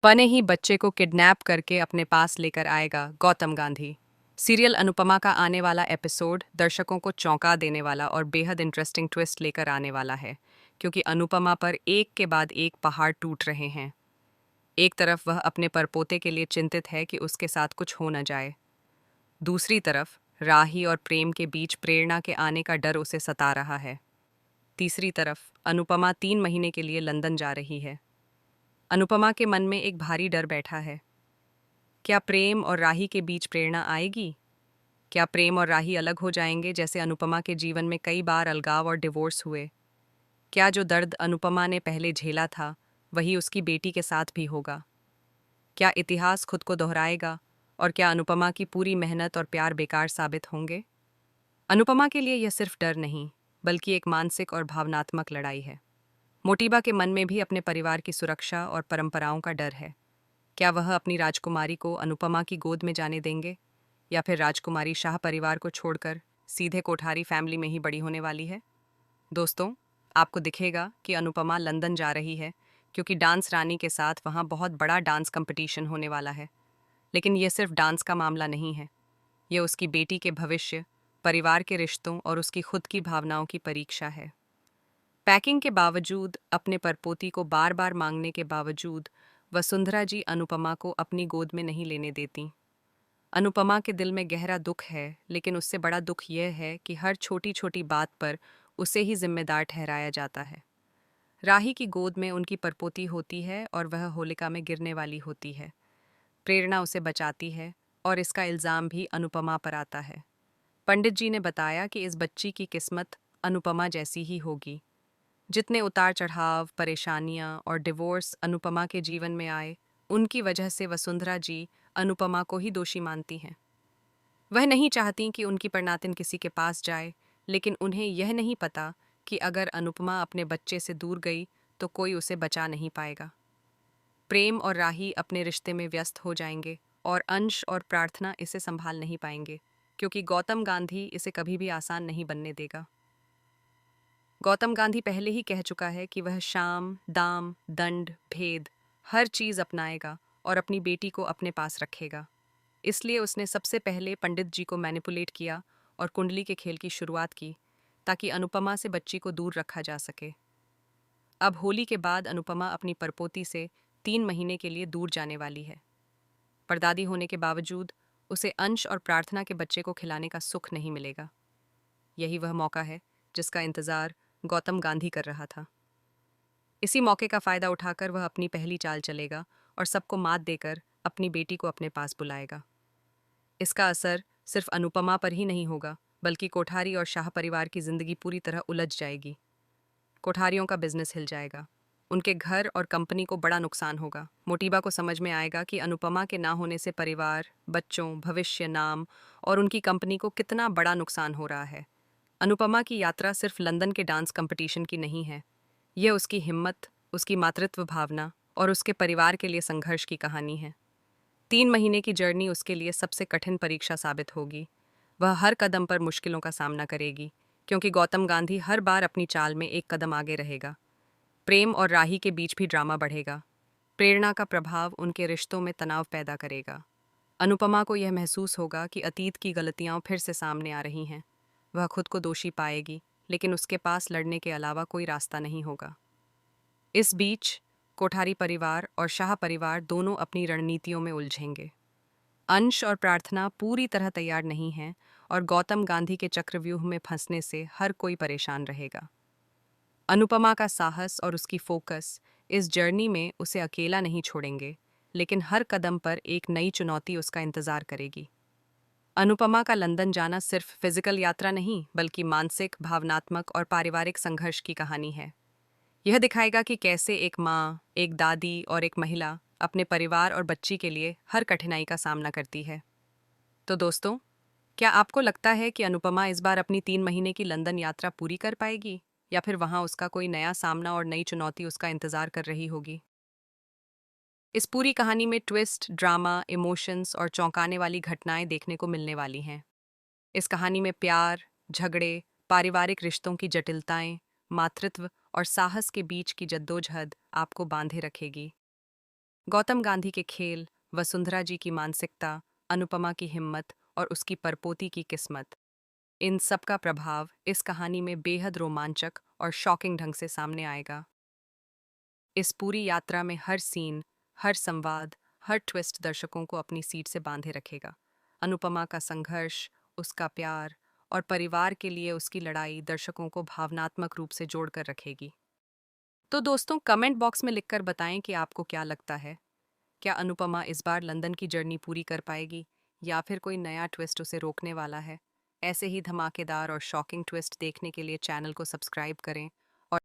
बने ही बच्चे को किडनैप करके अपने पास लेकर आएगा गौतम गांधी। सीरियल अनुपमा का आने वाला एपिसोड दर्शकों को चौंका देने वाला और बेहद इंटरेस्टिंग ट्विस्ट लेकर आने वाला है, क्योंकि अनुपमा पर एक के बाद एक पहाड़ टूट रहे हैं। एक तरफ वह अपने परपोते के लिए चिंतित है कि उसके साथ कुछ हो न जाए। दूसरी तरफ राही और प्रेम के बीच प्रेरणा के आने का डर उसे सता रहा है। तीसरी तरफ अनुपमा 3 महीने के लिए लंदन जा रही है। अनुपमा के मन में एक भारी डर बैठा है। क्या प्रेम और राही के बीच प्रेरणा आएगी? क्या प्रेम और राही अलग हो जाएंगे, जैसे अनुपमा के जीवन में कई बार अलगाव और डिवोर्स हुए? क्या जो दर्द अनुपमा ने पहले झेला था वही उसकी बेटी के साथ भी होगा? क्या इतिहास खुद को दोहराएगा और क्या अनुपमा की पूरी मेहनत और प्यार बेकार साबित होंगे? अनुपमा के लिए यह सिर्फ डर नहीं, बल्कि एक मानसिक और भावनात्मक लड़ाई है। मोटिबा के मन में भी अपने परिवार की सुरक्षा और परंपराओं का डर है। क्या वह अपनी राजकुमारी को अनुपमा की गोद में जाने देंगे, या फिर राजकुमारी शाह परिवार को छोड़कर सीधे कोठारी फैमिली में ही बड़ी होने वाली है? दोस्तों, आपको दिखेगा कि अनुपमा लंदन जा रही है क्योंकि डांस रानी के साथ वहाँ बहुत बड़ा डांस कंपटीशन होने वाला है। लेकिन यह सिर्फ डांस का मामला नहीं है। यह उसकी बेटी के भविष्य, परिवार के रिश्तों और उसकी खुद की भावनाओं की परीक्षा है। पैकिंग के बावजूद, अपने परपोती को बार बार मांगने के बावजूद, वसुंधरा जी अनुपमा को अपनी गोद में नहीं लेने देती। अनुपमा के दिल में गहरा दुख है, लेकिन उससे बड़ा दुख यह है कि हर छोटी छोटी बात पर उसे ही जिम्मेदार ठहराया जाता है। राही की गोद में उनकी परपोती होती है और वह होलिका में गिरने वाली होती है। प्रेरणा उसे बचाती है और इसका इल्ज़ाम भी अनुपमा पर आता है। पंडित जी ने बताया कि इस बच्ची की किस्मत अनुपमा जैसी ही होगी। जितने उतार चढ़ाव, परेशानियां और डिवोर्स अनुपमा के जीवन में आए, उनकी वजह से वसुंधरा जी अनुपमा को ही दोषी मानती हैं। वह नहीं चाहती कि उनकी परनातिन किसी के पास जाए, लेकिन उन्हें यह नहीं पता कि अगर अनुपमा अपने बच्चे से दूर गई तो कोई उसे बचा नहीं पाएगा। प्रेम और राही अपने रिश्ते में व्यस्त हो जाएंगे और अंश और प्रार्थना इसे संभाल नहीं पाएंगे, क्योंकि गौतम गांधी इसे कभी भी आसान नहीं बनने देगा। गौतम गांधी पहले ही कह चुका है कि वह शाम, दाम, दंड, भेद हर चीज अपनाएगा और अपनी बेटी को अपने पास रखेगा। इसलिए उसने सबसे पहले पंडित जी को मैनिपुलेट किया और कुंडली के खेल की शुरुआत की, ताकि अनुपमा से बच्ची को दूर रखा जा सके। अब होली के बाद अनुपमा अपनी परपोती से 3 महीने के लिए दूर जाने वाली है। परदादी होने के बावजूद उसे अंश और प्रार्थना के बच्चे को खिलाने का सुख नहीं मिलेगा। यही वह मौका है जिसका इंतजार गौतम गांधी कर रहा था। इसी मौके का फायदा उठाकर वह अपनी पहली चाल चलेगा और सबको मात देकर अपनी बेटी को अपने पास बुलाएगा। इसका असर सिर्फ अनुपमा पर ही नहीं होगा, बल्कि कोठारी और शाह परिवार की जिंदगी पूरी तरह उलझ जाएगी। कोठारियों का बिजनेस हिल जाएगा। उनके घर और कंपनी को बड़ा नुकसान होगा। मोटिबा को समझ में आएगा कि अनुपमा के ना होने से परिवार, बच्चों, भविष्य, नाम और उनकी कंपनी को कितना बड़ा नुकसान हो रहा है। अनुपमा की यात्रा सिर्फ लंदन के डांस कंपटीशन की नहीं है। यह उसकी हिम्मत, उसकी मातृत्व भावना और उसके परिवार के लिए संघर्ष की कहानी है। 3 महीने की जर्नी उसके लिए सबसे कठिन परीक्षा साबित होगी। वह हर कदम पर मुश्किलों का सामना करेगी, क्योंकि गौतम गांधी हर बार अपनी चाल में एक कदम आगे रहेगा। प्रेम और राही के बीच भी ड्रामा बढ़ेगा। प्रेरणा का प्रभाव उनके रिश्तों में तनाव पैदा करेगा। अनुपमा को यह महसूस होगा कि अतीत की गलतियां फिर से सामने आ रही हैं। वह खुद को दोषी पाएगी, लेकिन उसके पास लड़ने के अलावा कोई रास्ता नहीं होगा। इस बीच कोठारी परिवार और शाह परिवार दोनों अपनी रणनीतियों में उलझेंगे। अंश और प्रार्थना पूरी तरह तैयार नहीं हैं और गौतम गांधी के चक्रव्यूह में फंसने से हर कोई परेशान रहेगा। अनुपमा का साहस और उसकी फोकस इस जर्नी में उसे अकेला नहीं छोड़ेंगे, लेकिन हर कदम पर एक नई चुनौती उसका इंतजार करेगी। अनुपमा का लंदन जाना सिर्फ फिजिकल यात्रा नहीं, बल्कि मानसिक, भावनात्मक और पारिवारिक संघर्ष की कहानी है। यह दिखाएगा कि कैसे एक माँ, एक दादी और एक महिला अपने परिवार और बच्ची के लिए हर कठिनाई का सामना करती है। तो दोस्तों, क्या आपको लगता है कि अनुपमा इस बार अपनी 3 महीने की लंदन यात्रा पूरी कर पाएगी, या फिर वहां उसका कोई नया सामना और नई चुनौती उसका इंतजार कर रही होगी? इस पूरी कहानी में ट्विस्ट, ड्रामा, इमोशंस और चौंकाने वाली घटनाएं देखने को मिलने वाली हैं। इस कहानी में प्यार, झगड़े, पारिवारिक रिश्तों की जटिलताएं, मातृत्व और साहस के बीच की जद्दोजहद आपको बांधे रखेगी। गौतम गांधी के खेल, वसुंधरा जी की मानसिकता, अनुपमा की हिम्मत और उसकी परपोती की किस्मत, इन सब का प्रभाव इस कहानी में बेहद रोमांचक और शॉकिंग ढंग से सामने आएगा। इस पूरी यात्रा में हर सीन, हर संवाद, हर ट्विस्ट दर्शकों को अपनी सीट से बांधे रखेगा। अनुपमा का संघर्ष, उसका प्यार और परिवार के लिए उसकी लड़ाई दर्शकों को भावनात्मक रूप से जोड़कर रखेगी। तो दोस्तों, कमेंट बॉक्स में लिखकर बताएं कि आपको क्या लगता है। क्या अनुपमा इस बार लंदन की जर्नी पूरी कर पाएगी या फिर कोई नया ट्विस्ट उसे रोकने वाला है? ऐसे ही धमाकेदार और शॉकिंग ट्विस्ट देखने के लिए चैनल को सब्सक्राइब करें